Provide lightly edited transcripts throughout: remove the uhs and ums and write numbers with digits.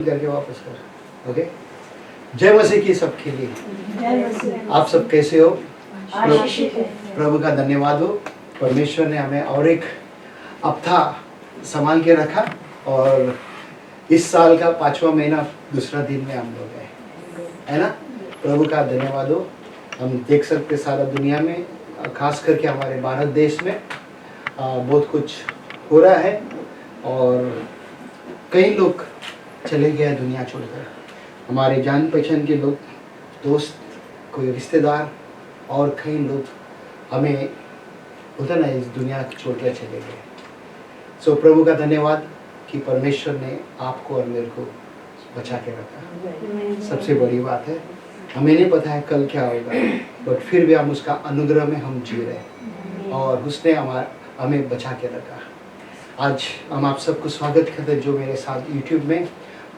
करके वापस कर। ओके, जय मसीह की सबके लिए। आप सब कैसे हो? प्रभु का धन्यवाद हो। परमेश्वर ने हमें और एक हफ्ता संभाल के रखा और इस साल का 5वां महीना दूसरा दिन में हम लोग है ना। प्रभु का धन्यवाद हो। हम देख सकते सारा दुनिया में, खास करके हमारे भारत देश में बहुत कुछ हो रहा है और कई लोग चले गए दुनिया छोड़कर। हमारे जान पहचान के लोग, दोस्त, कोई रिश्तेदार और कई लोग हमें होता ना इस दुनिया छोड़ कर चले गए। सो प्रभु का धन्यवाद कि परमेश्वर ने आपको और मेरे को बचा के रखा। सबसे बड़ी बात है, हमें नहीं पता है कल क्या होगा, बट फिर भी हम उसका अनुग्रह में हम जी रहे हैं और उसने हमें बचा के रखा। आज हम आप सबको स्वागत करते हैं जो मेरे साथ यूट्यूब में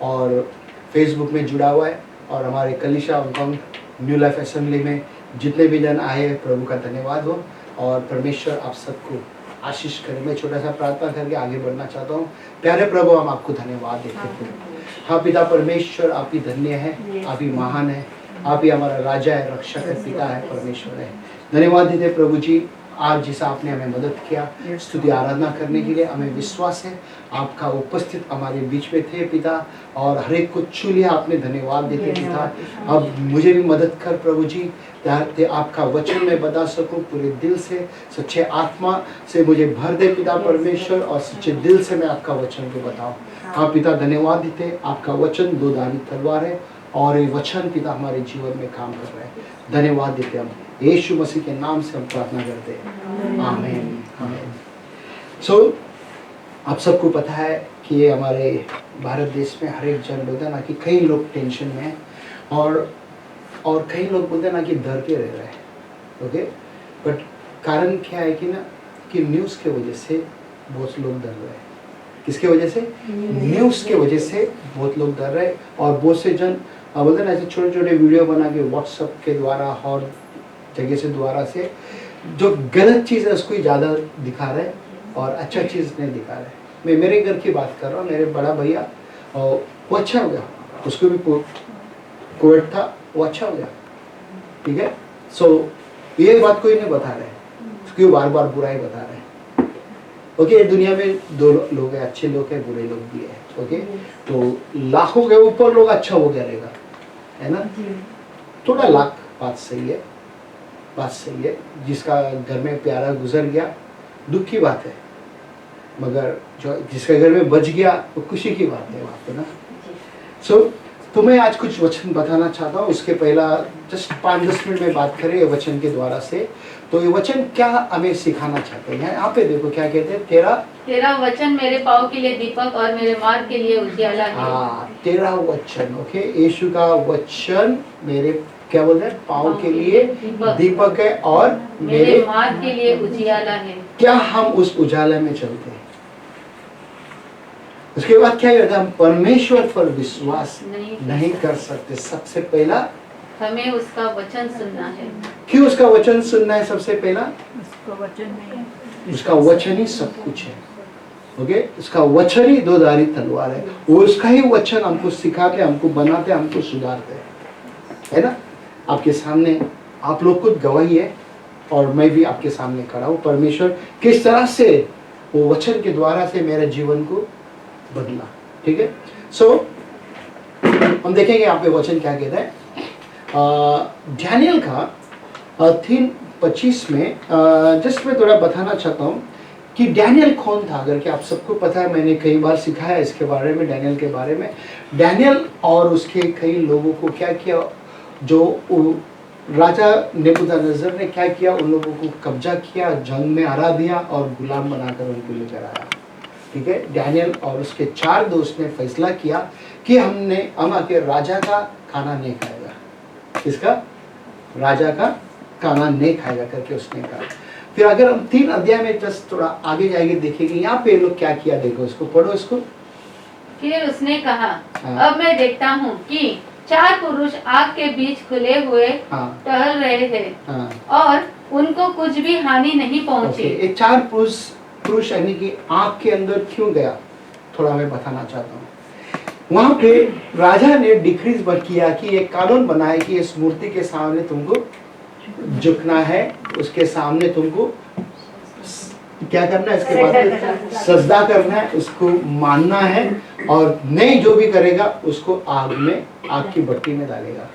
और फेसबुक में जुड़ा हुआ है और हमारे कलीसिया हांगकांग न्यू लाइफ असेंबली में जितने भी जन आए हैं, प्रभु का धन्यवाद हो और परमेश्वर आप सबको आशीष करे। मैं छोटा सा प्रार्थना करके आगे बढ़ना चाहता हूँ। प्यारे प्रभु, हम आपको धन्यवाद देते हैं। हाँ पिता परमेश्वर, आप ही धन्य है, आप ही महान है, आप ही हमारा राजा है, रक्षक है, पिता है, परमेश्वर है। धन्यवाद देते प्रभु जी, आज जिस आपने हमें मदद किया स्तुति आराधना करने के लिए। हमें विश्वास है आपका उपस्थित हमारे बीच में थे पिता और हर एक को छू लिया आपने। धन्यवाद देते पिता। अब मुझे भी मदद कर प्रभु जी, ताकि आपका वचन मैं बता सकूं पूरे दिल से, सच्चे आत्मा से मुझे भर दे पिता परमेश्वर और सच्चे दिल से मैं आपका वचन को बताऊं। हाँ पिता, धन्यवाद देते। आपका वचन दो धारी तलवार है और ये वचन पिता हमारे जीवन में काम कर रहा है। धन्यवाद देते हम यीशु मसीह के नाम से हम प्रार्थना करते हैं, आमीन आमीन। सो आप सबको पता है कि ये हमारे भारत देश में हर एक जन बोलते हैं ना कि कई लोग टेंशन में हैं और कई लोग बोलते हैं ना कि डर के रह रहे हैं। ओके, बट कारण क्या है कि ना कि न्यूज़ के वजह से बहुत लोग डर रहे हैं। किसके वजह से? न्यूज़ के वजह से बहुत लोग डर रहे हैं और बहुत से जन बोलते हैं ना ऐसे छोटे छोटे वीडियो बना के व्हाट्सएप के द्वारा और जगह से द्वारा से जो गलत चीज़ है उसको ही ज़्यादा दिखा रहे हैं और अच्छा चीज़ नहीं दिखा रहे हैं। मैं मेरे घर की बात कर रहा हूँ। मेरे बड़ा भैया और वो अच्छा हो गया, उसको भी कोविड था, वो अच्छा हो गया, ठीक है। सो ये बात कोई नहीं बता रहे, उसकी बार बार बुराई बता रहे हैं। ओके, दुनिया में दो लोग हैं, अच्छे लोग हैं, बुरे लोग भी हैं। ओके, तो लाखों के ऊपर लोग अच्छा हो गया रहेगा, है ना। थोड़ा लाख बात सही है, बात सही है। जिसका घर में प्यारा गुजर गया दुख की बात है, मगर जो जिसके घर में बच गया वो खुशी की बात है वहाँ पे ना। सो तो मैं आज कुछ वचन बताना चाहता हूँ। उसके पहला जस्ट 5-10 मिनट में बात करें वचन के द्वारा से। तो ये वचन क्या हमें सिखाना चाहते हैं? यहाँ पे देखो क्या कहते हैं, तेरा वचन मेरे पाँव के लिए दीपक और मेरे मार्ग के लिए उजियाला है। हाँ, तेरा वचन। ओके, यीशु का वचन मेरे क्या बोलते हैं, पाँव के लिए दीपक है और मेरे मार्ग के लिए उजियाला है। क्या हम उस उजाला में चलते हैं? उसके बाद क्या होता है, हम परमेश्वर पर विश्वास नहीं कर सकते। सबसे पहला हमें उसका वचन सुनना है। क्यों उसका वचन सुनना है? सबसे पहला उसका वचन ही सब कुछ है। ओके, उसका वचन ही दो धारी तलवार है। वो उसका ही वचन हमको सिखाते, हमको बनाते, हमको सुधारते, है ना। आपके सामने आप लोग खुद गवाही है और मैं भी आपके सामने खड़ा हूँ। परमेश्वर किस तरह से वो वचन के द्वारा से मेरे जीवन को बदला, ठीक है। सो हम देखेंगे यहाँ पे वचन क्या कहता है। डैनियल का 3:25 में जस्ट मैं थोड़ा बताना चाहता हूँ कि डैनियल कौन था। अगर कि आप सबको पता है, मैंने कई बार सिखाया इसके बारे में, डैनियल के बारे में। डैनियल और उसके कई लोगों को क्या किया, जो राजा नेबूकदनेस्सर ने क्या किया, उन लोगों को कब्जा किया, जंग में हरा दिया और गुलाम बनाकर उनको लेकर आया, ठीक है। डैनियल और उसके 4 दोस्त ने फैसला किया कि हम आके राजा का खाना नहीं खाएगा। किसका? राजा का खाना नहीं खाएगा करके उसने कहा। फिर अगर हम 3 अध्याय में जस्ट थोड़ा आगे जाएंगे देखेंगे यहाँ पे लोग क्या किया। देखो इसको, पढ़ो इसको। फिर उसने कहा, अब मैं देखता हूँ कि 4 पुरुष आग के बीच खुले हुए टहल रहे थे और उनको कुछ भी हानि नहीं पहुंची। ये 4 पुरुष यानी कि आग के अंदर क्यों गया, थोड़ा मैं बताना चाहता हूँ। वहां पे राजा ने डिक्रीज किया कि एक कानून बनाया कि इस मूर्ति के सामने तुमको झुकना है, उसके सामने तुमको क्या करना है, इसके बाद सजदा करना है, उसको मानना है, और नहीं जो भी करेगा उसको आग की भट्टी में डालेगा।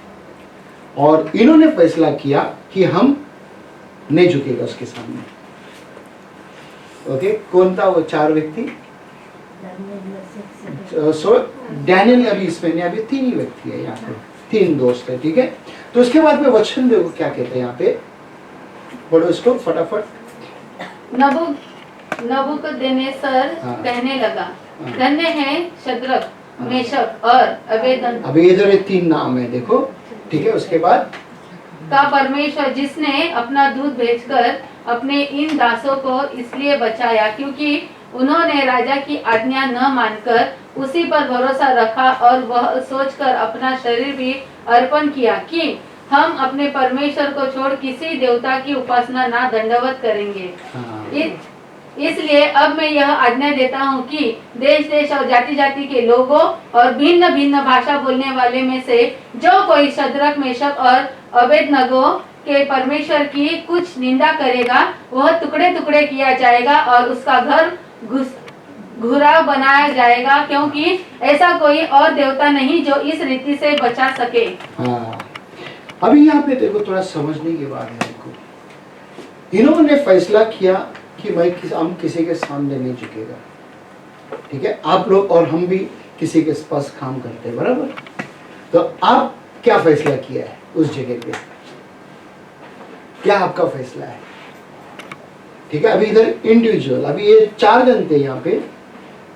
और इन्होंने फैसला किया कि हम नहीं झुकेगा उसके सामने। ओके, कौन था वो 4 व्यक्ति? डैनियल अभी इसमें नहीं, अभी 3 ही व्यक्ति है यहाँ पे, 3 दोस्त है, ठीक है। तो उसके बाद में वचन देखो क्या कहते हैं यहाँ पे, पढ़ो इसको फटाफट। नबूकदनेस्सर कहने लगा, धन्य है शद्रक, मेशक और अबेदनगो। अभी इधर 3 नाम है देखो, ठीक है। उसके बाद का परमेश्वर, जिसने अपना दूध भेजकर अपने इन दासों को इसलिए बचाया क्योंकि उन्होंने राजा की आज्ञा न मानकर उसी पर भरोसा रखा और वह सोचकर अपना शरीर भी अर्पण किया कि हम अपने परमेश्वर को छोड़ किसी देवता की उपासना ना दंडवत करेंगे। इसलिए अब मैं यह आज्ञा देता हूँ कि देश देश और जाति जाति के लोगों और भिन्न भिन्न भाषा बोलने वाले में से जो कोई शद्रक, मेशक और अबेदनगो के परमेश्वर की कुछ निंदा करेगा वह टुकड़े टुकड़े किया जाएगा और उसका घर घुराव बनाया जाएगा, क्योंकि ऐसा कोई और देवता नहीं जो इस रीति से बचा सके। हाँ, अभी यहाँ पे देखो थोड़ा समझने की बात है। देखो इन्होंने फैसला किया कि हम किसी के सामने नहीं झुकेगा, ठीक है। आप लोग और हम भी किसी के पास काम करते हैं, बराबर। तो आप क्या फैसला किया है उस जगह पे, क्या आपका फैसला है, ठीक है। अभी इधर इंडिविजुअल, अभी ये 4 जन थे यहाँ पे,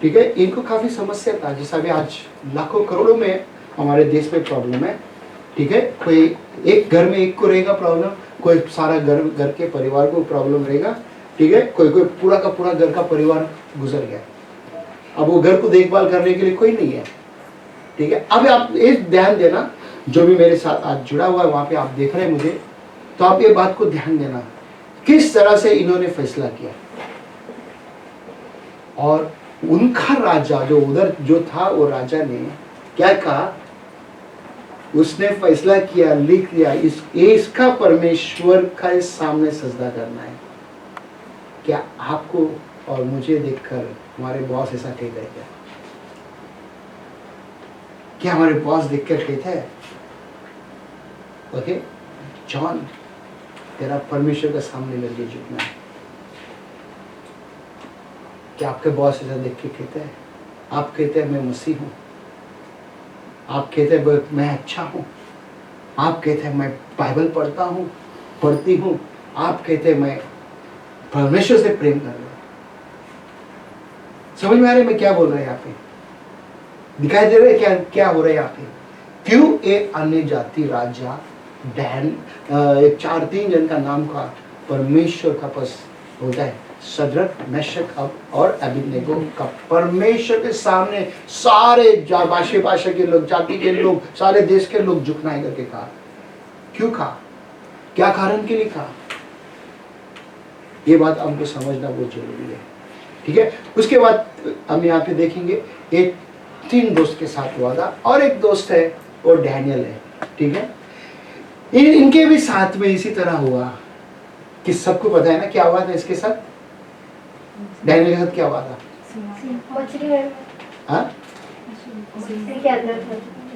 ठीक है। इनको काफी समस्या था, जैसा अभी आज लाखों करोड़ों में हमारे देश में प्रॉब्लम है, ठीक है। कोई एक घर में एक को रहेगा प्रॉब्लम, कोई सारा घर के परिवार को प्रॉब्लम रहेगा, ठीक है। कोई पूरा का पूरा घर का परिवार गुजर गया, अब वो घर को देखभाल करने के लिए कोई नहीं है, ठीक है। अब आप एक ध्यान देना, जो भी मेरे साथ आज जुड़ा हुआ है वहां पे आप देख रहे हैं मुझे, तो आप ये बात को ध्यान देना किस तरह से इन्होंने फैसला किया। और उनका राजा जो उधर जो था, वो राजा ने क्या कहा, उसने फैसला किया, लिख लिया, इसका परमेश्वर का सामने सजदा करना है। क्या आपको और मुझे देखकर हमारे बॉस ऐसा कहते हैं क्या हमारे बॉस देखकर कहते हैं ओके जॉन, तेरा परमेश्वर के सामने लगे झुकना है? क्या आपके बॉस ऐसा देख के कहते हैं? आप कहते हैं मैं मसीह हूं, आप कहते हैं मैं अच्छा हूं, आप कहते हैं मैं बाइबल पढ़ती हूं, आप कहते हैं मैं परमेश्वर से प्रेम कर रहा हूं। समझ में आ रहा है मैं क्या बोल रहा है यहाँ पे? दिखाई दे रहा है क्या हो रहा है यहाँ पे? क्यों एक अन्य जाति राजा एक 4-3 जन का नाम का परमेश्वर का पास होता है, शद्रक, मेशक और अबेदनगो का परमेश्वर के सामने सारे भाषा के लोग, जाति के लोग, सारे देश के लोग झुकना है करके कहा। क्यों कहा? क्या कारण के लिए कहा? ये बात हमको समझना बहुत जरूरी है, ठीक है। उसके बाद हम यहाँ पे देखेंगे एक 3 दोस्त के साथ हुआ था, और एक दोस्त है वो डैनियल है, ठीक है। इनके भी साथ में इसी तरह हुआ कि सबको पता है ना क्या हुआ था इसके साथ, डैनियल के साथ क्या हुआ था? हाँ?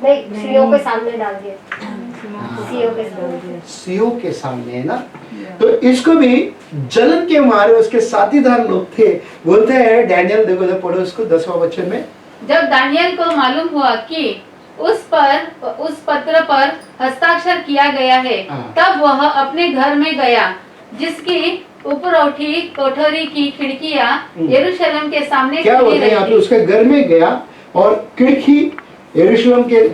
सीओ के सामने डाल दिया, सीओ के सामने है ना। तो इसको भी जलन के मारे उसके साथीदार लोग थे, बोलते हैं डैनियल, देखो जब पढ़ो इसको 10वां वचन में, जब दानियल को मालूम हुआ कि उस पत्र पर हस्ताक्षर किया गया है, तब वह अपने घर में गया, जिसकी उपरौठी कोठरी की खिड़कियां यरूशलेम के सामने क्या होता है यहाँ पे, उसके घर में गया और खिड़की यरूशलेम के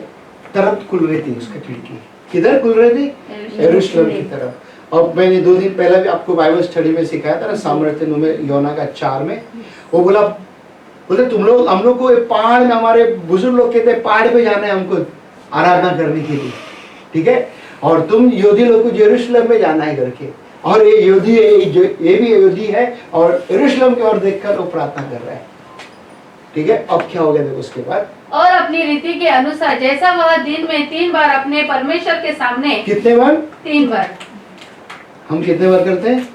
तरफ खुल रही थी। उसकी खिड़की किधर खुल रही थी? यरूशलेम की तरफ। और मैंने 2 दिन पहले भी आपको बाइबल स्टडी में सिखाया था ना, सामर्थ्य में योना का 4 में, वो बोले तुम लोग, हम लोग को पहाड़ में, हमारे बुजुर्ग लोग कहते हैं पहाड़ पे जाना है हमको आराधना करने के लिए, ठीक है। और तुम यहूदी लोग को यरूशलेम में जाना है करके, और ये यहूदी है, ये भी यहूदी है, और यरूशलेम की ओर देखकर वो प्रार्थना कर रहा है, ठीक है। अब क्या हो गया देखो उसके बाद, और अपनी रीति के अनुसार जैसा वह दिन में 3 बार अपने परमेश्वर के सामने, कितने बार? 3 बार। हम कितने बार करते हैं?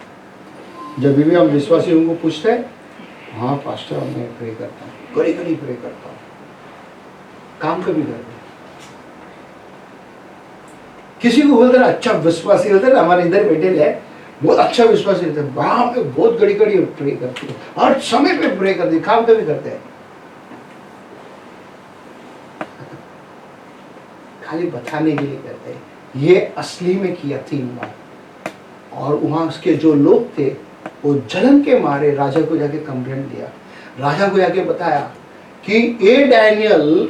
जब भी हम विश्वासियों को पूछते हैं, हाँ पास्टर मैं प्रे करता हूँ, कड़ी कड़ी प्रे करता हूँ, काम कभी करते हैं। किसी को बोलते ना अच्छा विश्वासी होता है ना, हमारे इधर बैठे ले बहुत अच्छा विश्वासी होता है, वहां पे बहुत कड़ी कड़ी प्रे करते हैं, हर समय पे प्रे करते हैं, काम कभी करते हैं। खाली बताने के लिए करते हैं। ये असली में किया 3 बार, और वहां उसके जो लोग थे वो जलन के मारे राजा को जाके कंप्लेंट दिया। राजा को जाके बताया कि ये डैनियल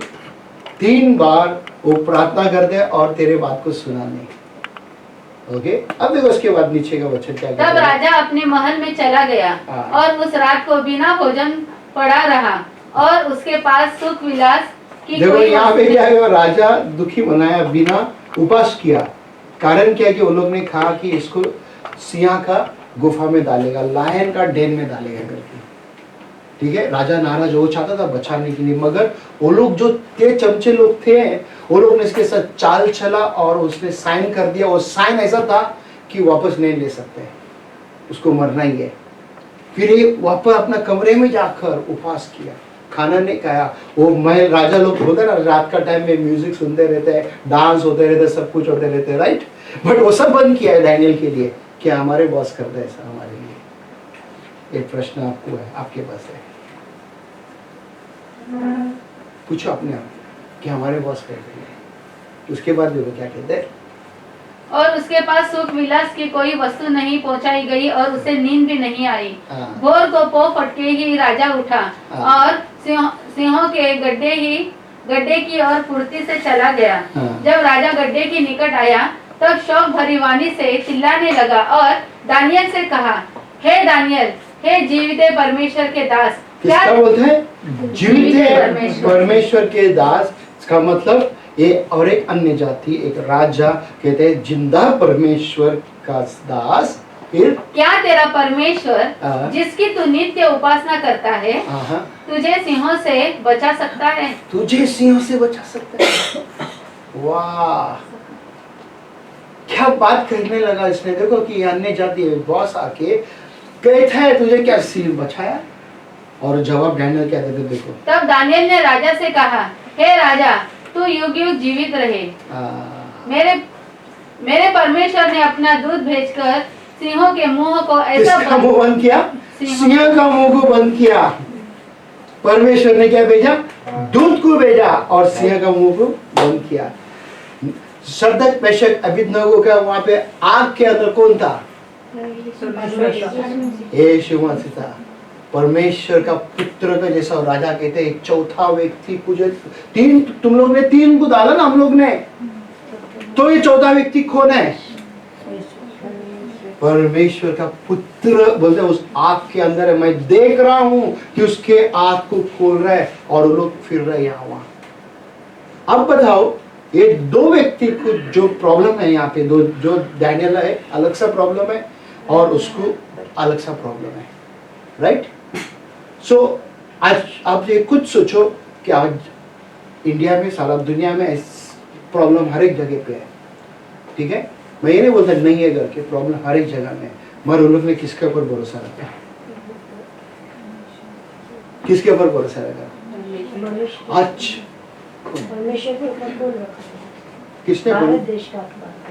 3 बार वो प्रार्थना करते हैं और तेरे बात को सुना नहीं। ओके, अब देखो उसके बाद नीचे का वचन क्या कहता है। तब राजा अपने महल में चला गया और उस रात को बिना भोजन पड़ा रहा और उसके पास सुख विलास की देखो कोई यहाँ पे वस्तु क्या है, राजा दुखी बनाया, बिना उपास किया। कारण क्या है कि वो लोग ने कहा कि इसको सिंह का गुफा में डालेगा, लायन का डेन में डालेगा करके। ठीक है, राजा नाराज, वो चाहता था बचाने के लिए, मगर वो लोग जो तेज चमचे लोग थे वो लोग ने इसके साथ चाल चला और उसने साइन कर दिया। वो साइन ऐसा था कि वापस नहीं ले सकते, उसको मरना ही है। फिर ये वापस अपना कमरे में जाकर उपवास किया, खाना नहीं खाया। वो महल राजा लोग होते हैं ना, रात का टाइम में म्यूजिक सुनते रहते हैं, डांस होते रहते, सब कुछ होते रहते हैं, राइट। बट वो सब बंद किया है डैनियल के लिए। क्या हमारे बॉस करते हैं ऐसा हमारे लिए? एक प्रश्न आपको है, आपके पास है, पूछो अपने आप कि हमारे बॉस करते हैं। उसके बाद देखो क्या कहते हैं। और उसके पास सुख विलास की कोई वस्तु नहीं पहुंचाई गई और उसे नींद भी नहीं आई। भोर को पौ फटके ही राजा उठा और सिंहों के गड्ढे की ओर फुर्ती से चला गया। जब राजा गड्ढे के निकट आया तब शौक भरी वाणी से चिल्लाने लगा और दानियल से कहा, हे दानियल, हे जीवित परमेश्वर के दास। किसका बोलते हैं? जीवित परमेश्वर के दास। इसका मतलब ये और एक अन्य जाति, एक राजा कहते हैं जिंदा परमेश्वर का दास। फिर क्या तेरा परमेश्वर जिसकी तू नित्य उपासना करता है तुझे सिंहों से बचा सकता है? तुझे सिंहों से बचा सकता है। वाह, क्या बात करने लगा इसने। देखो कि अन्य जाति बॉस आके कहता है तुझे क्या सिंह बचाया, और जवाब डैनियल क्या देते देखो। तब दानियल ने राजा से कहा, हे राजा, तू युग युग जीवित रहे। मेरे परमेश्वर ने अपना दूध भेजकर सिंहों के मुंह को ऐसा मुंह बंद किया, सिंह का मुंह को बंद किया। परमेश्वर ने क्या भेजा? दूध को भेजा और सिंह का मुंह को बंद किया। शद्रक मेशक अबेदनगो का वहां पे आग के अंदर कौन था? यीशु मसीह था। परमेश्वर का पुत्र का जैसा राजा कहते हैं, एक चौथा व्यक्ति कुछ तीन, तुम लोग ने 3 को डाला ना हम लोग ने, तो ये चौथा व्यक्ति कौन है? परमेश्वर का पुत्र बोलते हैं। उस आग के अंदर है, मैं देख रहा हूं कि उसके आग को खोल रहा है और वो लोग फिर रहे यहाँ वहां। अब बताओ, ये 2 व्यक्ति को जो प्रॉब्लम है यहाँ पे, दो जो डैनियल है अलग सा प्रॉब्लम है और उसको अलग सा प्रॉब्लम है, राइट। सो आज आप ये कुछ सोचो कि आज इंडिया में, सारा दुनिया में प्रॉब्लम हर एक जगह पे है, ठीक है। मैं ये नहीं बोलता नहीं है करके, प्रॉब्लम हर एक जगह में, मगर उन लोग ने किसके ऊपर भरोसा रखा? किसके ऊपर भरोसा रखा? आज किसने बोला?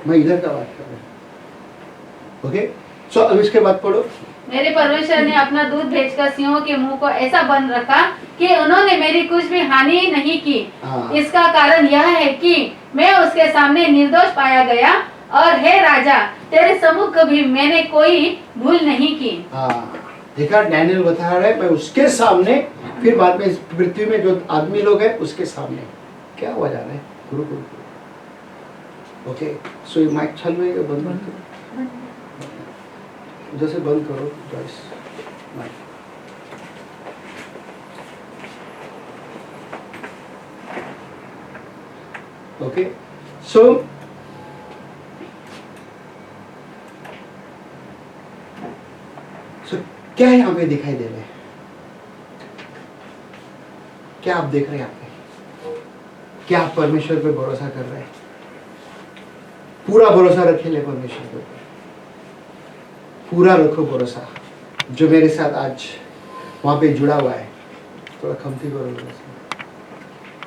मैं इधर का बात कर रहा हूँ। ओके, सो अब इसके बाद पढ़ो। मेरे परमेश्वर ने अपना दूध भेजकर सिंहों के मुंह को ऐसा बंद रखा कि उन्होंने मेरी कुछ भी हानि नहीं की। इसका कारण यह है कि मैं उसके सामने निर्दोष पाया गया और हे राजा, तेरे सम्मुख भी मैंने कोई भूल नहीं की। देखा, डैनियल बता रहा है मैं उसके सामने, फिर बाद में पृथ्वी में जो आदमी लोग हैं उसके सामने। क्या हुआ जा रहा है? गुरु गुरु। ओके, सो ये माइक चल रही है, बंद करो, जैसे बंद करो जॉइस माइक। ओके, सो क्या यहाँ पे दिखाई दे रहा है? क्या आप देख रहे हैं यहाँ पे? क्या आप परमेश्वर पे भरोसा कर रहे हैं? पूरा भरोसा रखे ले परमेश्वर के ऊपर, पूरा रखो भरोसा। जो मेरे साथ आज वहां पे जुड़ा हुआ है, थोड़ा कमती करो भरोसा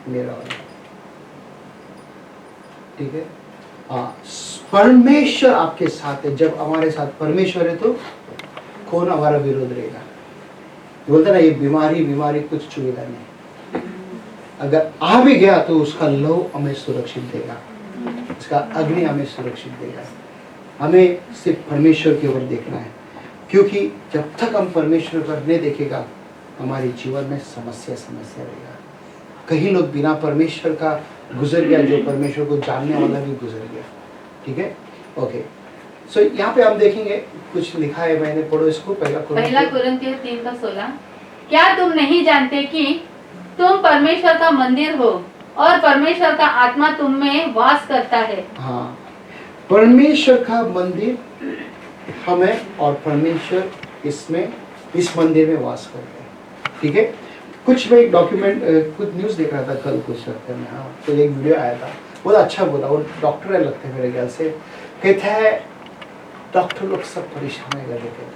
मेरा वाला, ठीक है? हाँ, परमेश्वर आपके साथ है। जब हमारे साथ परमेश्वर है तो कौन हमारा विरोध रहेगा? बोलते ना, ये बीमारी कुछ छुएगा नहीं। अगर आ भी गया तो उसका लौ हमें सुरक्षित देगा, उसका अग्नि हमें सुरक्षित देगा। हमें सिर्फ परमेश्वर की ओर देखना है, क्योंकि जब तक हम परमेश्वर पर नहीं देखेगा हमारे जीवन में समस्या रहेगा। कई लोग बिना परमेश्वर का गुजर गया, जो परमेश्वर को जानने वाला भी गुजर गया, ठीक है? ओके, सो यहाँ पे हम देखेंगे कुछ लिखा है, मैंने पढ़ो इसको। पहला कुरिन्थियों 3:16, क्या तुम नहीं जानते कि तुम परमेश्वर का मंदिर हो और परमेश्वर का आत्मा तुम में वास करता है? हाँ, परमेश्वर का मंदिर हमें, और परमेश्वर इस मंदिर में वास करते हैं, ठीक है? कुछ मैं एक डॉक्यूमेंट, कुछ न्यूज़ देख रहा था कल कुछ हफ्ते में, हाँ, तो एक वीडियो आया था, बहुत अच्छा बोला। वो डॉक्टर है लगते मेरे ख्याल से, कहते हैं डॉक्टर लोग सब परेशान कर देते हैं।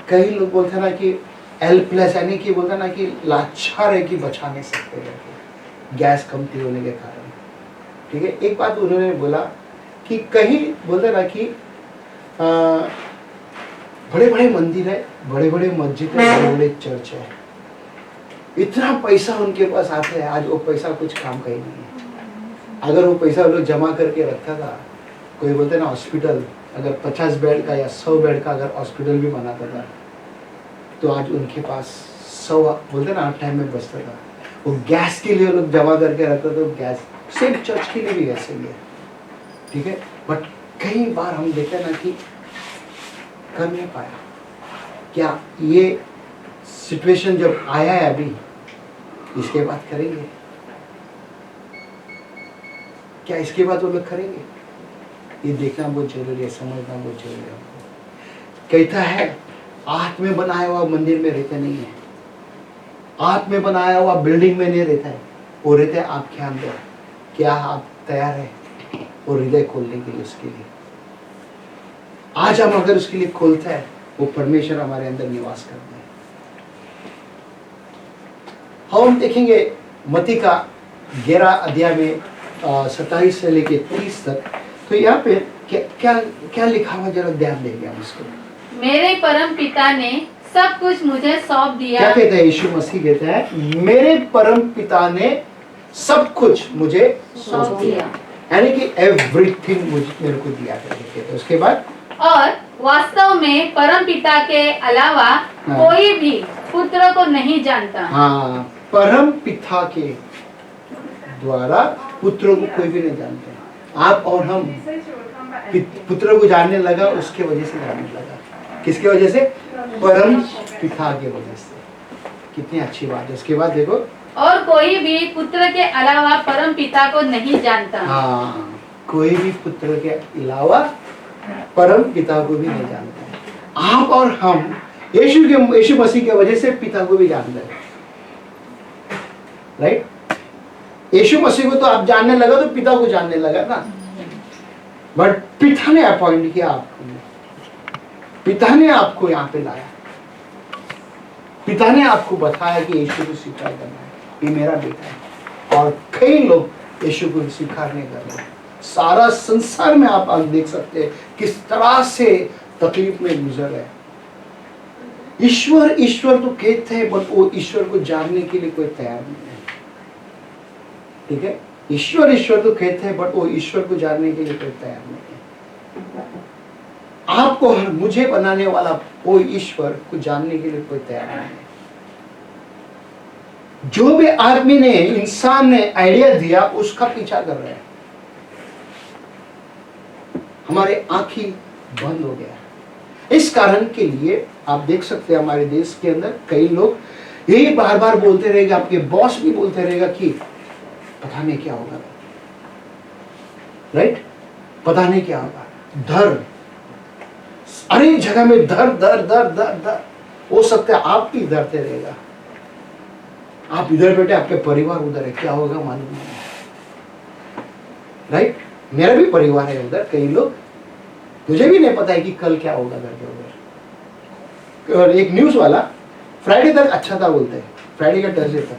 कई लोग बोलते हैं ना कि हेल्पलेस, यानी कि बोलते हैं ना कि लाचार है कि बचा नहीं सकते करके, गैस कमती होने के कारण, ठीक है? एक बात उन्होंने बोला कि कहीं बोलते ना कि बड़े बड़े मंदिर है, बड़े बड़े मस्जिद है, बड़े बड़े चर्च है, इतना पैसा उनके पास आते हैं, आज वो पैसा कुछ काम का ही नहीं है। अगर वो पैसा लोग जमा करके रखा था, कोई बोलते ना हॉस्पिटल, अगर 50 बेड का या 100 बेड का अगर हॉस्पिटल भी बनाता था, तो आज उनके पास 100 बोलते ना टाइम में बचता था। वो गैस के लिए लोग जमा करके रखते, तो गैस सिर्फ चर्च के लिए भी ऐसे ही है, ठीक है? बट कई बार हम देखते हैं ना कि कर नहीं पाया। क्या ये सिचुएशन जब आया है अभी, इसके बाद करेंगे क्या? इसके बाद वो लोग करेंगे? ये देखना बहुत जरूरी है, समझना बहुत जरूरी है। कहता है हाथ में बनाया हुआ मंदिर में रहते नहीं है, हाथ में बनाया हुआ बिल्डिंग में नहीं रहता है, वो रहता है आपके अंदर। क्या आप तैयार है वो हृदय खोलने के लिए? उसके लिए आज हम अगर उसके लिए खोलते हैं, वो परमेश्वर हमारे अंदर निवास करते हैं। हम देखेंगे मत्ती का 11 अध्याय में 27 से लेके 30 तक। तो यहाँ पे क्या लिखा हुआ, जरा ध्यान देंगे हम इसको। मेरे परम पिता ने सब कुछ मुझे सौंप दिया। क्या कहते हैं यीशु मसीह? कहते हैं मेरे परम पिता ने सब कुछ मुझे सौंप दिया, यानी कि एवरीथिंग मेरे को दिया करके। तो उसके बाद, और वास्तव में परम पिता के अलावा कोई भी पुत्र को नहीं जानता। हाँ, परम पिता के द्वारा पुत्र को कोई भी नहीं जानते। आप और हम पुत्र को जानने लगा, उसके वजह से जानने लगा। किसके वजह से? परम पिता के वजह से। कितनी अच्छी बात है। उसके बाद देखो, और कोई भी पुत्र के अलावा परम पिता को नहीं जानता। हाँ, कोई भी पुत्र के अलावा परम पिता को भी नहीं जानता। आप और हम यीशु मसीह की वजह से पिता को भी जानते हैं, राइट? यीशु मसीह को तो आप जानने लगा तो पिता को जानने लगा ना। बट पिता ने अपॉइंट किया आपको, पिता ने आपको यहाँ पे लाया, पिता ने आपको बताया कि यीशु को स्वीकार करना है, ये मेरा बेटा है। और कई लोग यीशु को स्वीकार नहीं कर रहे। सारा संसार में आप देख सकते हैं किस तरह से तकलीफ में गुजर है। ईश्वर ईश्वर तो कहते हैं, बट वो ईश्वर को जानने के लिए कोई तैयार नहीं है, ठीक है? ईश्वर ईश्वर तो कहते हैं, बट वो ईश्वर को जानने के लिए कोई तैयार नहीं है। आपको और मुझे बनाने वाला वो ईश्वर को जानने के लिए कोई तैयार नहीं है। जो भी आदमी ने, इंसान ने आइडिया दिया, उसका पीछा कर रहे हैं। हमारे आंखें बंद हो गया। इस कारण के लिए आप देख सकते हैं हमारे देश के अंदर कई लोग यही बार बार बोलते रहेगा, आपके बॉस भी बोलते रहेगा कि पता नहीं क्या होगा, राइट? पता नहीं क्या होगा। डर, हर एक जगह में डर डर डर डर डर। हो सकता है आप भी डरते रहेगा। आप इधर बैठे, आपके परिवार उधर है, क्या होगा मालूम नहीं। राइट। मेरा भी परिवार है उधर, कई लोग, मुझे भी नहीं पता है कि कल क्या होगा घर के उधर। और एक न्यूज़ वाला फ्राइडे तक अच्छा था बोलते हैं, फ्राइडे का थर्सडे तक,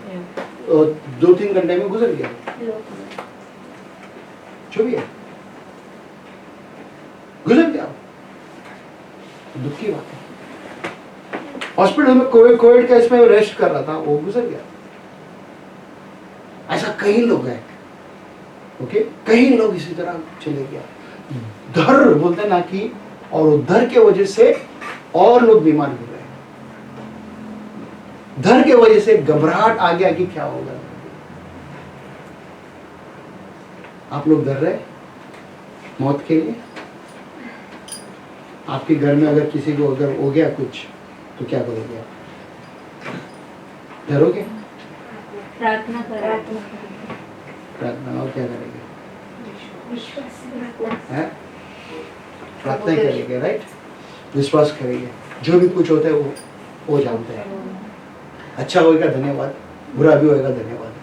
और 2-3 घंटे में गुजर गया। जो भी है गुजर गया, दुख की बात है। हॉस्पिटल में कोविड का इसमें रेस्ट कर रहा था, वो गुजर गया। ऐसा कई लोग हैं, ओके, कई लोग इसी तरह चले गया। डर बोलते ना कि, और डर के वजह से और लोग बीमार हो रहे हैं। डर के वजह से घबराहट आ गया कि क्या होगा। आप लोग डर रहे मौत के लिए? आपके घर में अगर किसी को अगर हो गया कुछ तो क्या करोगे आप? डरोगे? प्रार्थना करें। प्रार्थना, और क्या करेंगे? प्रार्थना करेंगे, राइट, विश्वास करेंगे। जो भी कुछ होता है वो जानते हैं। अच्छा होगा धन्यवाद, बुरा भी होगा धन्यवाद,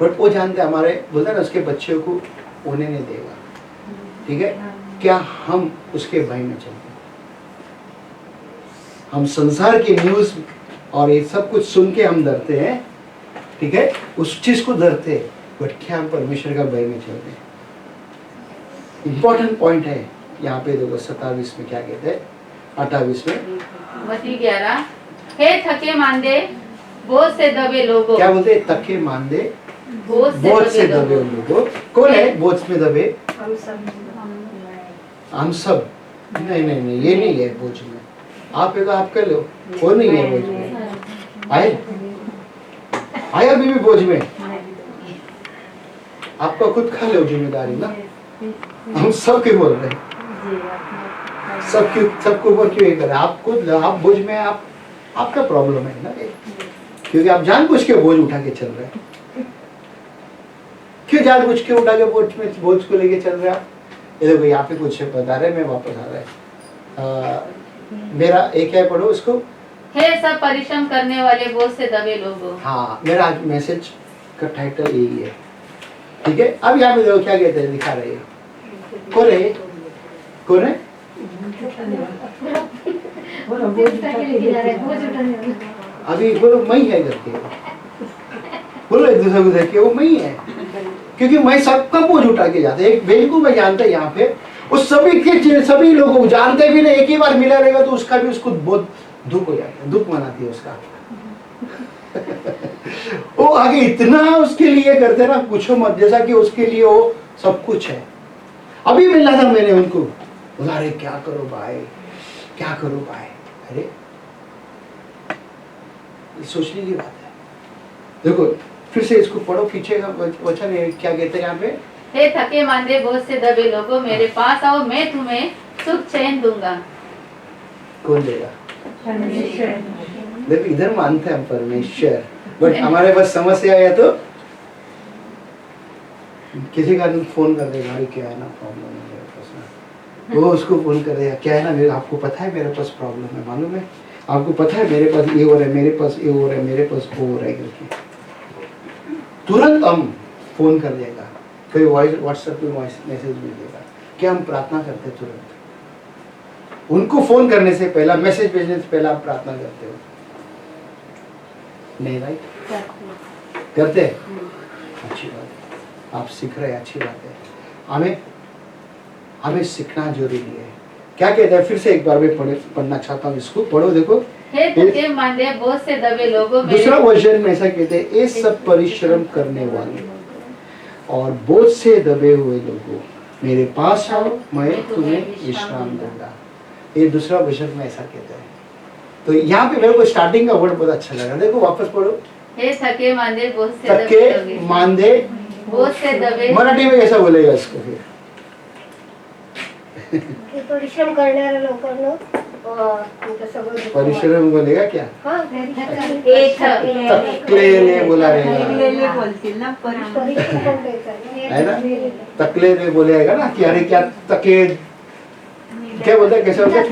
बट वो जानते हैं हमारे, बोलते हैं ना, उसके बच्चों को होने नहीं देगा। ठीक है, क्या हम उसके भय में चलते हैं? हम संसार की न्यूज़ और ये सब कुछ सुन के हम डरते हैं, ठीक है, उस चीज को डरते हैं, बट क्या हम परमेश्वर का भय में चलते हैं? इंपॉर्टेंट पॉइंट है यहाँ पे। देखो 27 में क्या कहते हैं, 28 में, मत्ती 11, हे थके मांदे बोझ से दबे लोगों। क्या बोलते हैं? थके मांदे बोझ से दबे लोगों। कौन है बोझ में दबे? हम सब। नहीं, ये नहीं है बोझ में। आप है तो आप कर लो, कौन नहीं है बोझ में? आया अभी भी बोझ में? आपका खुद खा लो जिम्मेदारी ना। हम सब क्यों बोल रहे हैं? सबके ऊपर क्यों ये कर रहे हैं? आप खुद, आप बोझ में, आपका प्रॉब्लम है ना, क्योंकि आप जानबूझ के बोझ उठा के चल रहे हैं। क्यों जानबूझ के उठा के बोझ को लेके चल रहे हैं आप? ये देखो यहाँ पे कुछ बता रहे, मैं वापस आ रहा है। मेरा एक है, पढ़ो उसको। हे सब परिश्रम करने वाले बोझ से दबे लोगों। हाँ, मेरा आज मैसेज का टाइटल यही है, ठीक है। अब यहाँ पे देखो क्या कहते हैं, दिखा रहे हैं। कौन है? कौन है? अभी बोलो मैं ही है करके, बोलो एक दूसरे को देख के, वो मैं ही है, क्योंकि मैं सबका बोझ उठा के जाता है। एक बेल को मैं जानता है यहाँ पे, उस सभी लोगों को जानते भी नहीं, एक ही बार मिला रहेगा तो उसका भी उसको बहुत दुख हो जाता है, दुख मनाती है उसका। वो आगे इतना उसके लिए करते ना, पूछो मत, जैसा कि उसके लिए वो सब कुछ है। अभी मिला था मैंने उनको, बोला अरे क्या करो भाई, क्या करो भाई। अरे सोचने की बात है। देखो फिर से इसको पढ़ो, पीछे का वचन है, क्या कहते हैं यहाँ पे? हे थके मांदे बोझ से दबे लोगों, मेरे पास आओ, मैं तुम्हें सुख चैन दूंगा। कौन देगा? देखो इधर मानते हैं हम परमेश्वर, बट हमारे पास समस्या आया तो किसी का फोन कर देगा, अरे क्या है ना प्रॉब्लम है मेरे पास ना, वो उसको फोन कर देगा, क्या है ना मेरे, आपको पता है मेरे पास प्रॉब्लम है, मालूम है आपको, पता है मेरे पास ये हो रहा है, मेरे पास ये हो रहा है, मेरे पास वो हो रहा है करके तुरंत हम फोन कर देगा, कोई व्हाट्सएप पे वॉइस मैसेज भी देगा। क्या हम प्रार्थना करते तुरंत? उनको फोन करने से पहला, मैसेज भेजने से पहला आप प्रार्थना करते हो? नहीं, राइट? करते हैं? अच्छी बात है, आप सीख रहे हैं, अच्छी बात है। हमें सीखना जरूरी है। क्या कहते हैं? फिर से एक बार मैं पढ़ना चाहता हूँ, इसको पढ़ो। देखो, हे थके मांदे बोझ से दबे लोगों, दूसरा वर्जन में ऐसा कहते हैं, ये सब परिश्रम करने वाले और बोझ से दबे हुए लोगों, मेरे पास आओ, मैं तुम्हें विश्राम दूंगा। ये दूसरा वर्जन में ऐसा कहते हैं। तो यहाँ पे मेरे को स्टार्टिंग का वर्ड बहुत अच्छा लगा। देखो वापस पढ़ो, हे थके मांदे बोझ से थके मांदे बोझ से दबे। मराठी में कैसा बोलेगा इसको फिर? परिश्रम करणाऱ्या लोकांना परिश्रम बोलेगा क्या? तकलेले बोला रहेगा, है ना? तकलेले बोलेगा ना कि अरे क्या तके, क्या बोलते हैं, कैसे बोलते हैं?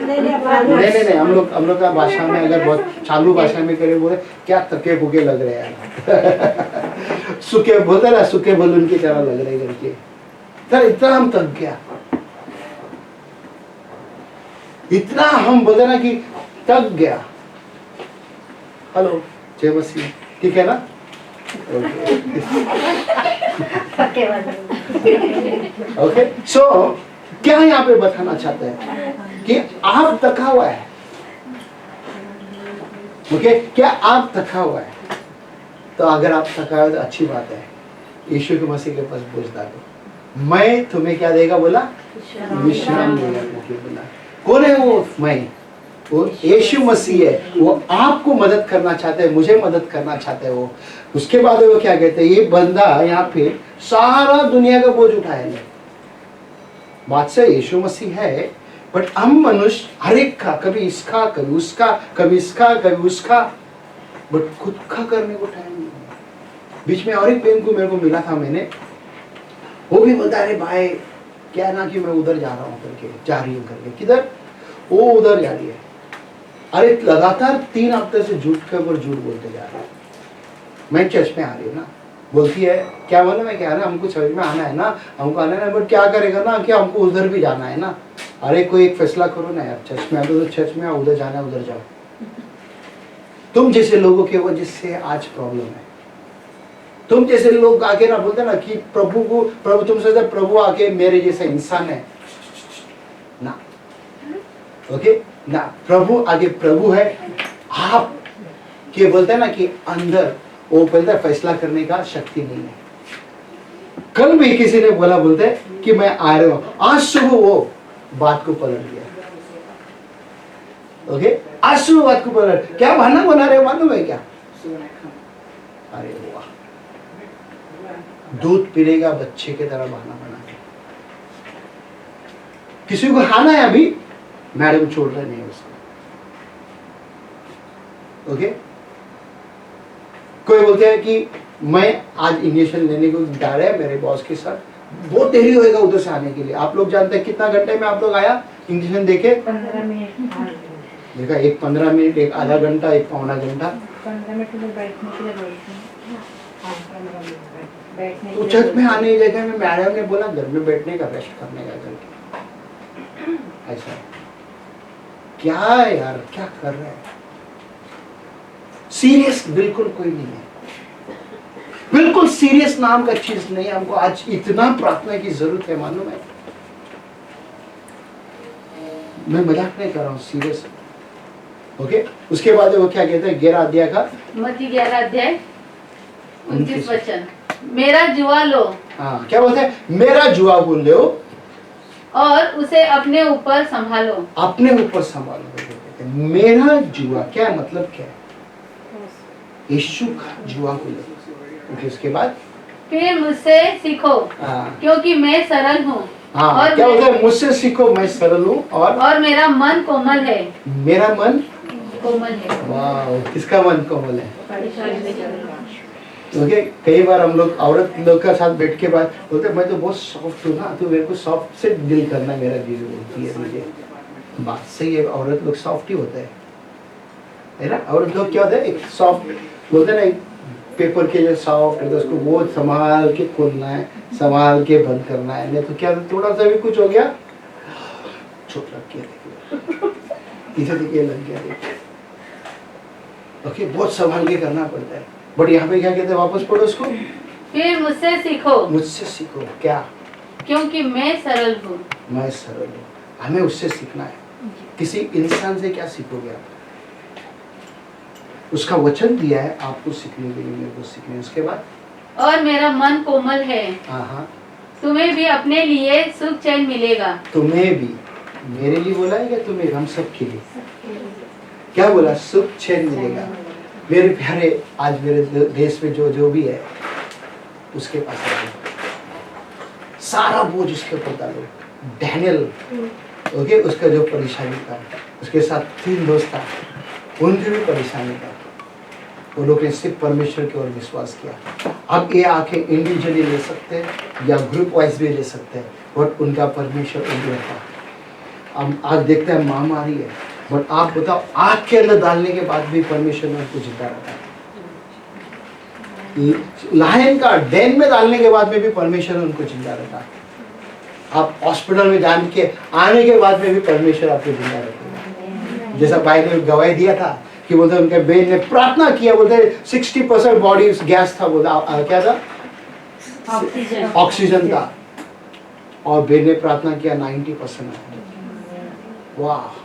नहीं, हम लोग का भाषा में अगर बहुत चालू भाषा में करे, बोले क्या तके भूखे लग रहे हैं। सूखे बोलते ना, सूखे बलून की तरह लग रहे करके। सर इतना हम थक गया, इतना हम बोलते ना कि थक गया। हेलो जय मसीह, ठीक है ना? ओके, सो क्या यहाँ पे बताना चाहते हैं कि आप थका हुआ है। ओके, क्या आप थका हुआ है? तो अगर आप थका हुआ है तो अच्छी बात है, यीशु के मसीह के पास बोझ डालो, मैं तुम्हें क्या देगा बोला? विश्राम देगा बोला। कौन है वो मैं? वो यीशु मसीह है। वो आपको मदद करना चाहते हैं, मुझे मदद करना चाहते हैं वो। उसके बाद वो क्या कहते हैं, ये बंदा यहाँ पे सारा दुनिया का बोझ उठाएगा। बात से यीशु मसीह है, बट हम मनुष्य हर एक का, कभी इसका कभी उसका, कभी इसका कभी उसका, बट खुद का करने को टाइम नहीं है। बीच में और एक बहन को मेरे को मिला था, मैंने वो भी बोलता अरे भाई क्या ना कि मैं उधर जा रहा हूँ करके, जा रही हूँ करके। किधर? वो उधर जा रही है। अरे लगातार 3 हफ्ते से झूठ के ऊपर झूठ बोलते जा रहा है। मैं चर्च में आ रही हूँ ना, बोलती है क्या बोला, मैं क्या ना हमको चर्च में आना है ना, हमको आना है ना, बट क्या करेगा ना कि हमको उधर भी जाना है ना। अरे कोई एक फैसला करो ना यार, चर्च में आ तो चर्च में, उधर जाना है उधर जाओ। तुम जैसे लोगों की वजह से आज प्रॉब्लम है। तुम जैसे लोग आके ना बोलते ना कि प्रभु तुम सोचते प्रभु आके मेरे जैसा इंसान है ना, ओके ना, प्रभु आगे प्रभु है। आप के बोलते हैं ना कि अंदर वो बोलता है फैसला करने का शक्ति नहीं है। कल भी किसी ने बोला, बोलते कि मैं आ रहा हूं, आज सुबह वो बात को पलट दिया। ओके, आज सुबह बात को पलट, क्या बहाना बना रहे हो मालूम है क्या? अरे वाह, दूध पीलेगा बच्चे की तरह बहाना बना के। किसी को खाना है अभी, मैडम छोड़ रहे नहीं उसको। ओके, कोई बोलते हैं कि मैं आज इंजेक्शन लेने को जा रहा है मेरे बॉस के साथ, बहुत देरी होएगा उधर से आने के लिए। आप लोग जानते हैं कितना घंटे में आप लोग आया इंजेक्शन देके? 15 मिनट देखा, एक 15 मिनट, एक आधा घंटा, एक पौना घंटा। 15 मिनट में बैठने के लिए बोलते हैं। बैठने तो छत में आने की जगह में मैडम ने बोला घर में बैठने का, रेस्ट करने का करके। ऐसा क्या यार, क्या कर रहे हैं? सीरियस बिल्कुल कोई नहीं है, बिल्कुल सीरियस नाम का चीज नहीं है। हमको आज इतना प्रार्थना की जरूरत है, मालूम है? मैं मजाक नहीं कर रहा हूँ, सीरियस। ओके, उसके बाद वो क्या कहते हैं 11 अध्याय का, मत्ती 11 अध्याय 29 वचन, मेरा जुआ लो। हाँ, क्या बोलते हैं? मेरा जुआ बोल लो और उसे अपने ऊपर संभालो। अपने ऊपर संभालो। मेरा जुआ क्या मतलब, क्या है? यीशु का जुआ को लो। उसके बाद फिर मुझसे सीखो, क्योंकि मैं सरल हूँ। हाँ, क्या होता है? मुझसे सीखो, मैं सरल हूँ और मेरा मन कोमल है। मेरा मन कोमल है। वाह, किसका मन कोमल है? ओके, कई बार हम लोग औरत लोग का साथ बैठ के बात बोलते, मैं तो बहुत सॉफ्ट हूँ ना, तो मेरे को सॉफ्ट से डील करना मेरा जीव होती है मुझे। बात सही है, औरत लोग सॉफ्ट ही होते हैं, है ना? औरत लोग क्या होता है, एक सॉफ्ट बोलते ना, एक पेपर के जो सॉफ्ट है, तो उसको वो संभाल के खोलना है, संभाल के बंद करना है, नहीं तो क्या थोड़ा सा भी कुछ हो गया, चुप लग गया, इसे देखिए लग गया, देखिए। ओके, बहुत संभाल के करना पड़ता है। बट यहाँ पे क्या कहते हैं, वापस पढ़ो उसको। फिर मुझसे सीखो। मुझसे सीखो, क्या? क्योंकि मैं सरल हूँ। मैं सरल हूँ, हमें उससे सीखना है। किसी इंसान से क्या सीखोगे आप? उसका वचन दिया है आपको सीखने के लिए, मेरे को सीखने। उसके बाद और मेरा मन कोमल है। हाँ, तुम्हें भी अपने लिए सुख चैन मिलेगा। तुम्हें भी, मेरे लिए बोला है क्या? तुम्हें, हम सब के लिए क्या बोला? सुख चैन मिलेगा। मेरे प्यारे, आज मेरे देश में जो भी है उसके पास सारा बोझ उसके ऊपर डालो। डैनियल, ओके, उसका जो परेशानी था, उसके साथ 3 दोस्त था, उनकी भी परेशानी था, वो लोग ने सिर्फ परमेश्वर की ओर विश्वास किया। अब ये आके इंडिविजुअली ले सकते हैं या ग्रुप वाइज भी ले सकते हैं, बट उनका परमेश्वर उनके था। अब आज देखते हैं महामारी है, बट आप बताओ, आग के अंदर डालने के बाद भी परमेश्वर ने उनको जिंदा रखा। लायन का डेन में डालने के बाद में भी परमेश्वर उनको जिंदा रखा। आप हॉस्पिटल में जान के आने के बाद में भी परमेश्वर आपको जिंदा रखेगा। जैसा भाई ने गवाही दिया था कि बोलते उनके बेन ने प्रार्थना किया, बोलते 60% बॉडी गैस था, बोला क्या था, ऑक्सीजन था, और बेन ने प्रार्थना किया 90%। वाह!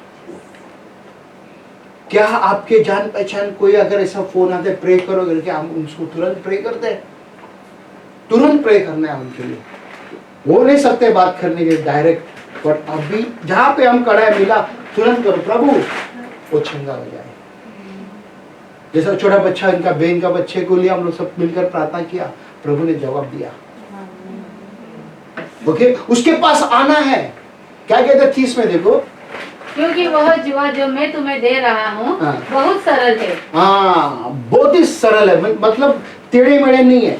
क्या आपके जान पहचान कोई अगर ऐसा फोन आते प्रे करो करके, हम उसको तुरंत प्रे करते हैं? तुरंत प्रे करना है उनके लिए। वो नहीं सकते बात करने के डायरेक्ट, बट अभी जहां पे हम खड़ा है मिला, तुरंत करो, प्रभु वो चंगा हो जाए। जैसा छोटा बच्चा, इनका बेन का बच्चे को लिए हम लोग सब मिलकर प्रार्थना किया, प्रभु ने जवाब दिया। ओके, उसके पास आना है। क्या कहते 30 में देखो, क्योंकि वह जुआ जो मैं तुम्हें दे रहा हूँ बहुत सरल है। हाँ, बहुत ही सरल है, मतलब टेढ़े मेढ़े नहीं है,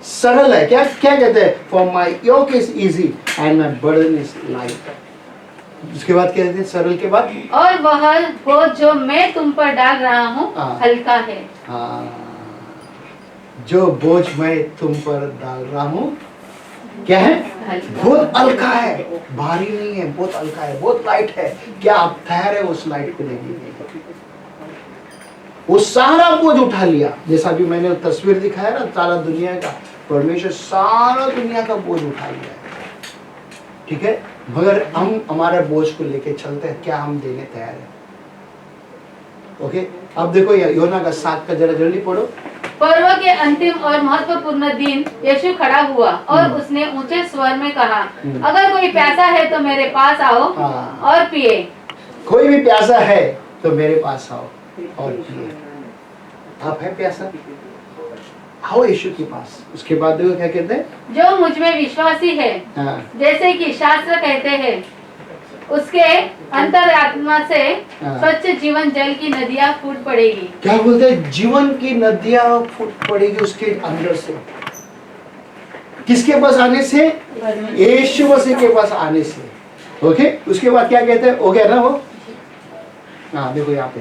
सरल है। क्या क्या कहते हैं, for my yoke is easy and my burden is light. उसके बाद क्या कहते हैं सरल के बाद, और वह बोझ जो मैं तुम पर डाल रहा हूँ हल्का है। जो बोझ मैं तुम पर डाल रहा हूँ क्या है, बहुत हल्का है, भारी नहीं है, बहुत हल्का है, बहुत लाइट है। क्या आप तैयार है उस लाइट को लेने के लिए? वो सारा बोझ उठा लिया, जैसा भी मैंने तस्वीर दिखाया ना, सारा दुनिया का, परमेश्वर सारा दुनिया का बोझ उठा लिया है। ठीक है, मगर हम हमारे बोझ को लेके चलते हैं, क्या हम देने तैयार है? ओके, अब देखो योना का 7 का जरा जल्दी पढ़ो। पर्व के अंतिम और महत्वपूर्ण दिन यीशु खड़ा हुआ और उसने ऊंचे स्वर में कहा, अगर कोई प्यासा है तो मेरे पास आओ और पिए। कोई भी प्यासा है तो मेरे पास आओ और पिए। आप है प्यासा, आओ यीशु के पास। उसके बाद देखो क्या कहते हैं, जो मुझ में विश्वासी है, जैसे कि शास्त्र कहते हैं, उसके अंतरात्मा से स्वच्छ जीवन जल की नदियां फूट पड़ेगी। क्या बोलते हैं, जीवन की नदियां फूट पड़ेगी उसके अंदर से। किसके पास आने से? यीशु मसीह के पास आने से। ओके, उसके बाद क्या कहते हैं, हो गया ना वो? हाँ देखो यहाँ पे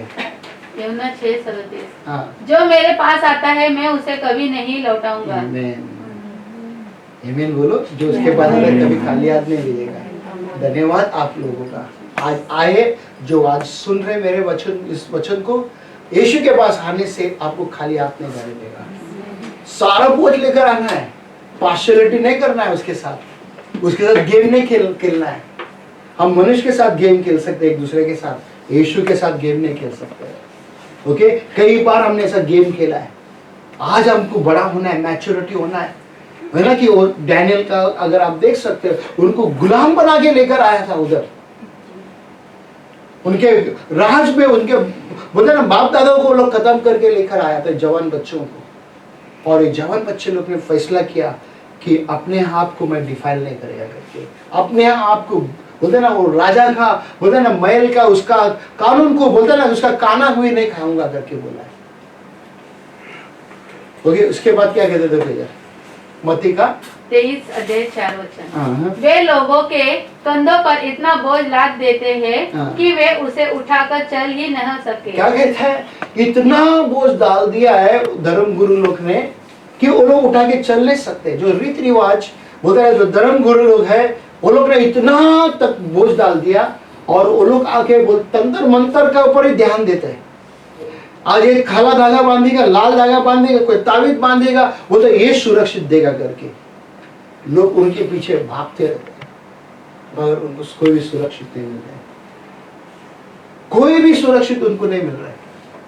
यूहन्ना 6:37, जो मेरे पास आता है मैं उसे कभी नहीं लौटाऊंगा। आमीन बोलो। जो उसके पास आता है कभी खाली हाथ नहीं मिलेगा। धन्यवाद आप लोगों का, आज आए जो आज सुन रहे मेरे वचन, इस वचन को, यीशु के पास आने से आपको खाली हाथ नहीं जाने देगा। सारा बोझ लेकर आना है, पार्शियलिटी नहीं करना है उसके साथ गेम नहीं खेलना है। हम मनुष्य के साथ गेम खेल सकते, एक दूसरे के साथ, यीशु के साथ गेम नहीं खेल सकते। ओके, कई बार हमने ऐसा गेम खेला है। आज हमको बड़ा होना है, मैच्योरिटी होना है ना। कि वो डैनियल का अगर आप देख सकते हो, उनको गुलाम बना के लेकर आया था उधर, उनके राज में, उनके बोलते ना बाप दादाओं को लोग खत्म करके लेकर आया था जवान बच्चों को। और ये जवान बच्चे लोग ने फैसला किया कि अपने आप को मैं डिफाइल नहीं करेगा करके, अपने आप को बोलते ना, वो राजा का बोलते ना, महल का उसका कानून को बोलते ना, उसका काना हुई नहीं खाऊंगा करके बोला है। ओके, उसके बाद क्या कहते थे भैया, मत्ती का 23:4 वे लोगों के कंधों पर इतना बोझ लाद देते हैं कि वे उसे उठाकर चल ही नहीं सकते। क्या कहते हैं, इतना बोझ डाल दिया है धर्म गुरु लोग ने कि वो लोग उठा के चल नहीं सकते। जो रीति रिवाज बोलते हैं, जो धर्म गुरु लोग है, वो लोग ने इतना तक बोझ डाल दिया, और वो लोग आके तंत्र मंत्र का ऊपर ही ध्यान देते हैं। आज एक काला धागा बांधेगा, लाल धागा बांधेगा, कोई तावीज बांधेगा, वो तो ये सुरक्षित देगा करके लोग उनके पीछे भागते रहते हैं, मगर उनको कोई भी सुरक्षित नहीं मिल रहा है, कोई भी सुरक्षित उनको नहीं मिल रहा है।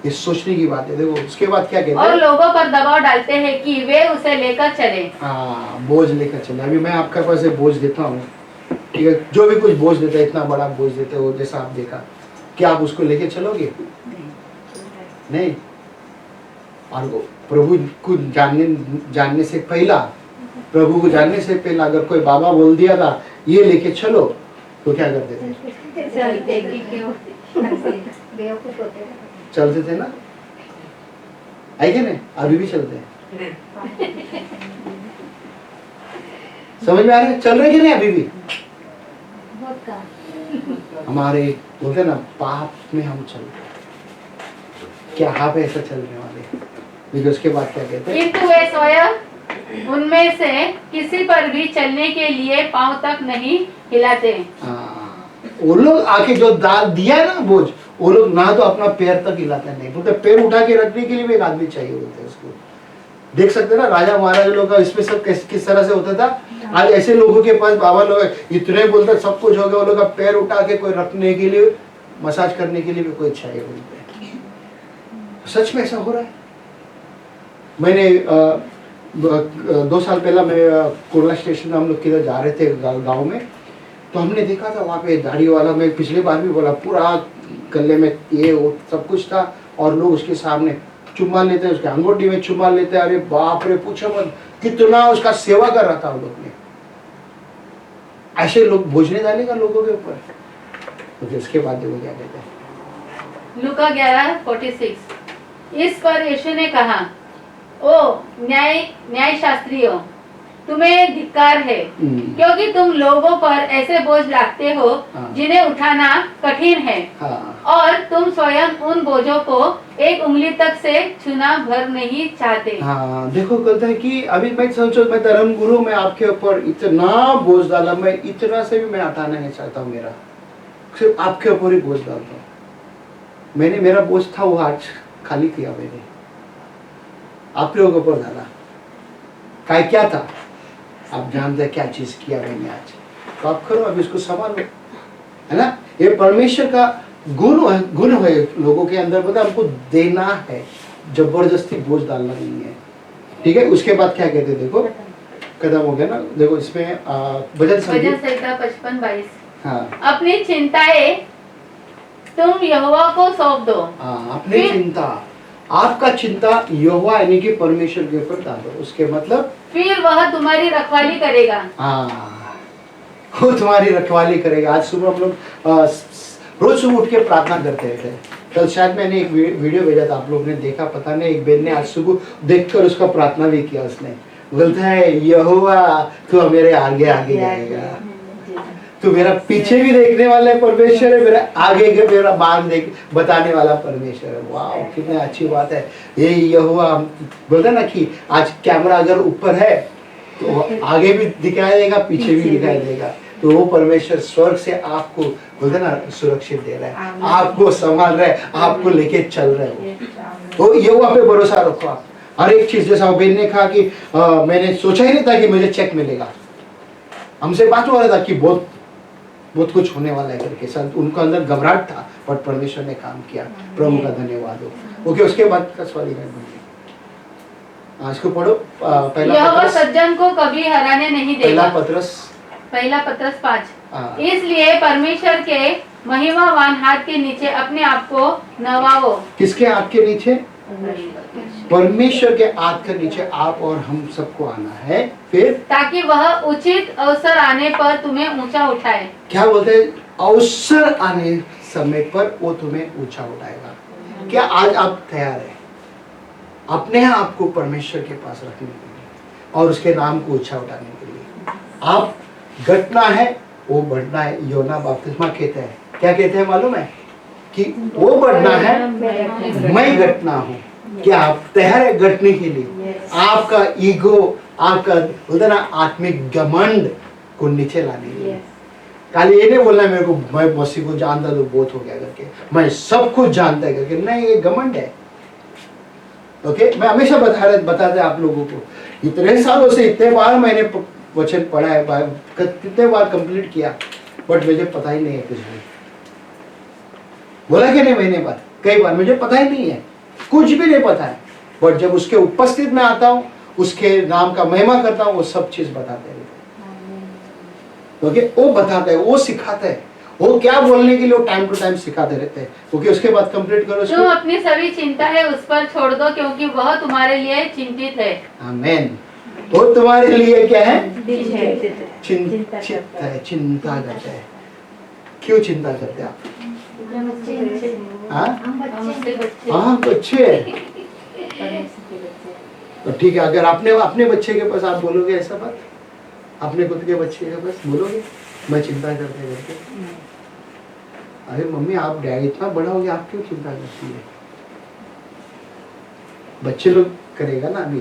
ये सोचने की बात है। देखो उसके बाद क्या कहते हैं, और लोगों पर दबाव डालते हैं कि वे उसे लेकर चले। हाँ, बोझ लेकर चले। अभी मैं आपके पास बोझ देता हूँ, ठीक है, जो भी कुछ बोझ देता है, इतना बड़ा बोझ देते हो जैसा आप देखा, क्या आप उसको लेके चलोगे? नहीं। और प्रभु को जानने से पहला, प्रभु को जानने से पहला अगर कोई बाबा बोल दिया था ये लेके चलो, तो क्या करते थे? चलते थे ना, है कि नहीं? अभी भी चलते हैं। समझ में आ रहा है? चल रहे कि नहीं अभी भी? हमारे बोलते ना, पाप में हम चलते, क्या आप ऐसा चलने वाले? देखिए उसके बाद क्या कहते हैं, किंतु वे स्वयं उनमें से किसी पर भी चलने के लिए पांव तक नहीं हिलाते। वो लोग आके जो दाल दिया है ना बोझ, वो लोग ना तो अपना पैर तक हिलाते नहीं, बोलते पैर उठा के रखने के लिए भी एक आदमी चाहिए बोलते हैं उसको। देख सकते हैं ना राजा महाराजा लोग का इसमें सब किस तरह से होता था। आज ऐसे लोगों के पास बाबा लोग इतने बोलते सब कुछ हो गया, वो लोग का पैर उठा के कोई रखने के लिए, मसाज करने के लिए भी कोई चाहिए बोलते हैं। सच में ऐसा हो रहा है। मैंने 2 साल पहला मैं कोरला स्टेशन में हम लोग किधर जा रहे थे गांव में, तो हमने देखा था वहाँ पे दाढ़ी वाला, मैं पिछली बार भी बोला, पूरा गले में ये वो सब कुछ था और लोग उसके सामने चुम्मा लेते हैं, उसके अंगूठी में चुम्मा लेते हैं। अरे बाप रे पूछो मत, कितना उसका सेवा कर रहा था उन लोग ने। ऐसे लोग भोजने डालेगा लोगों के ऊपर। तो इसके बाद देखो क्या कहते हैं, लूका 11:46। इस पर यीशु ने कहा, ओ न्याय शास्त्रियों, तुम्हें धिक्कार है, क्योंकि तुम लोगों पर ऐसे बोझ लादते हो जिन्हें उठाना कठिन है, और तुम स्वयं उन बोझों को एक उंगली तक से छूना भर नहीं चाहते। हाँ देखो कहते हैं कि अभी मैं सोचो, मैं धर्म गुरु, मैं आपके ऊपर इतना बोझ डाला, मैं इतना से भी मैं हटाना नहीं चाहता हूँ, मेरा सिर्फ आपके ऊपर ही बोझ डालता हूँ। मैंने मेरा बोझ था वो आज खाली किया, मैंने आपके ऊपर डाला। क्या था आप जानते हैं, क्या चीज किया मैंने आज, तो आप करो, अब इसको संभालो, है ना। ये परमेश्वर का गुण है लोगों के अंदर, पता हमको देना है, जबरदस्ती बोझ डालना नहीं है, ठीक है। उसके बाद क्या कहते हैं, देखो खत्म हो गया ना। देखो इसमें भजन संहिता 55:22। हाँ, अपनी चिंताएं तुम यहोवा को सौंप दो। अपनी चिंता, आपका चिंता यहोवा यानी कि परमेश्वर के ऊपर डालो। उसके मतलब फिर वह तुम्हारी रखवाली करेगा। वो तुम्हारी रखवाली करेगा। आज सुबह हम लोग रोज सुबह उठ के प्रार्थना करते थे। कल शायद मैंने एक वीडियो भेजा था, आप लोग ने देखा पता नहीं, एक बहन ने आज सुबह देखकर उसका प्रार्थना भी किया। उसने बोलता है, यहोवा तू मेरे आगे आगे जाएगा, तू मेरा पीछे भी देखने वाला परमेश्वर है, मेरा आगे के मेरा मार्ग देख बताने वाला परमेश्वर है। वाह कितनी अच्छी बात है ये। यहोवा बोलता ना कि आज कैमरा अगर ऊपर है तो आगे भी दिखाई देगा, पीछे भी दिखाई देगा। तो वो परमेश्वर स्वर्ग से आपको बोलते ना सुरक्षित दे रहा है, आपको संभाल रहा है, आपको लेके चल रहा है। वो यहोवा पे भरोसा रखो आप। हर एक चीज, जैसा बहन ने कहा कि मैंने सोचा ही नहीं था कि मुझे चेक मिलेगा। हमसे बात हो रहा था कि बहुत कुछ होने वाला है करके, सब उनका अंदर घबराहट था, पर परमेश्वर ने काम किया। प्रभु का धन्यवाद हो। ओके, उसके बाद का सवाल है, इसको पढ़ो। पहला सज्जन को कभी हराने नहीं देगा। पहला पत्रस 5। इसलिए परमेश्वर के महिमावान हाथ के नीचे अपने आप को नवाओ। किसके हाथ के नीचे? परमेश्वर के हाथ के नीचे आप और हम सबको आना है। फिर ताकि वह उचित अवसर आने पर तुम्हें ऊंचा उठाए। क्या बोलते हैं? अवसर आने समय पर वो तुम्हें ऊंचा उठाएगा। क्या आज आप तैयार है अपने आप को परमेश्वर के पास रखने के लिए और उसके नाम को ऊंचा उठाने के लिए? आप घटना है, वो बढ़ना है। योना बपतिस्मा कहते हैं, क्या कहते हैं मालूम है? कि वो बढ़ना है, मैं घटना हूँ। क्या आप तैयार है घटने के लिए? आपका ईगो, आपका बोलते ना आत्मिक घमंड को नीचे लाने के लिए। खाली ये नहीं बोलना मेरे को मैं मसीह को जानता तो बहुत हो गया करके, मैं सब कुछ जानता है करके, नहीं, ये घमंड है। ओके, मैं हमेशा बताते आप लोगों को, इतने सालों से इतने बार मैंने वचन पढ़ा है, कितने बार कंप्लीट किया, बट मुझे पता ही नहीं है कुछ भी। बोला कि नहीं मैंने बात कई बार, मुझे पता ही नहीं है, कुछ भी नहीं पता है। बट जब उसके उपस्थित में आता हूँ, उसके नाम का महिमा करता हूँ, वो सब चीज बताते रहते हैं। ओके, वो बताता है, वो सिखाता है, वो क्या बोलने के लिए वो टाइम टू टाइम सिखाते रहते हैं। ओके, उसके बाद कंप्लीट करो। तुम अपनी सभी चिंता है उस पर छोड़ दो, क्योंकि वह तुम्हारे लिए चिंतित है। आमीन। वो तुम्हारे लिए क्या है? चिंतित है, चिंता करते हैं। क्यों चिंता करते हैं आप? बच्चे। तो ठीक है, अगर आपने अपने बच्चे के पास आप बोलोगे ऐसा बात, अपने खुद के बच्चे के पास बोलोगे मैं चिंता करते करके, अरे मम्मी आप डैडी इतना बड़ा हो गया, आप क्यों चिंता करती है? बच्चे लोग करेगा ना अभी,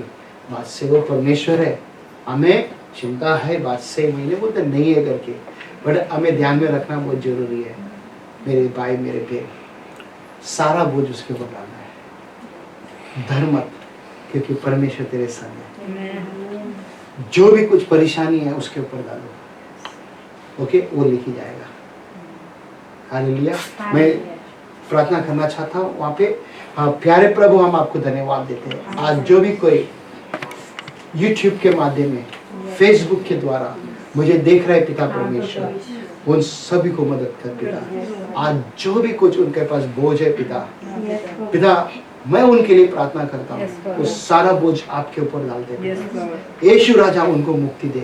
बात से वो परमेश्वर है, हमें चिंता है बात से, महीने बोलते नहीं है करके, बट हमें ध्यान में रखना बहुत जरूरी है। मेरे भाई मेरे बहन, सारा बोझ उसके ऊपर डालना है, डर मत, क्योंकि परमेश्वर तेरे संग है। जो भी कुछ परेशानी है उसके ऊपर डालो, ओके, वो लिखी जाएगा। हालेलुया। मैं प्रार्थना करना चाहता हूँ वहाँ पे। हाँ प्यारे प्रभु, हम आपको धन्यवाद देते हैं। आज जो भी कोई YouTube के माध्यम में, फेसबुक के द्वारा मुझे देख रहे पिता परमेश्वर, उन सभी को मदद कर पिता। आज जो भी कुछ उनके पास बोझ है पिता, मैं उनके लिए प्रार्थना करता हूँ, वो सारा बोझ आपके ऊपर डाल दे। यीशु राजा उनको मुक्ति दे,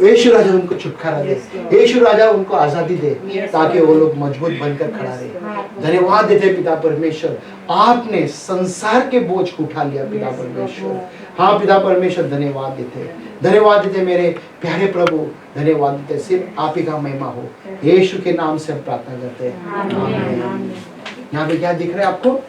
यीशु राजा उनको छुटकारा दे, यीशु राजा उनको आजादी दे, ताकि वो लोग मजबूत बनकर खड़ा रहे। धन्यवाद देते पिता परमेश्वर, आपने संसार के बोझ को उठा लिया पिता परमेश्वर। हाँ पिता परमेश्वर, धन्यवाद देते मेरे प्यारे प्रभु, धन्यवाद देते, सिर्फ आप ही का महिमा हो। यीशु के नाम से हम प्रार्थना करते हैं, आमीन। यहाँ पे क्या दिख रहा है आपको?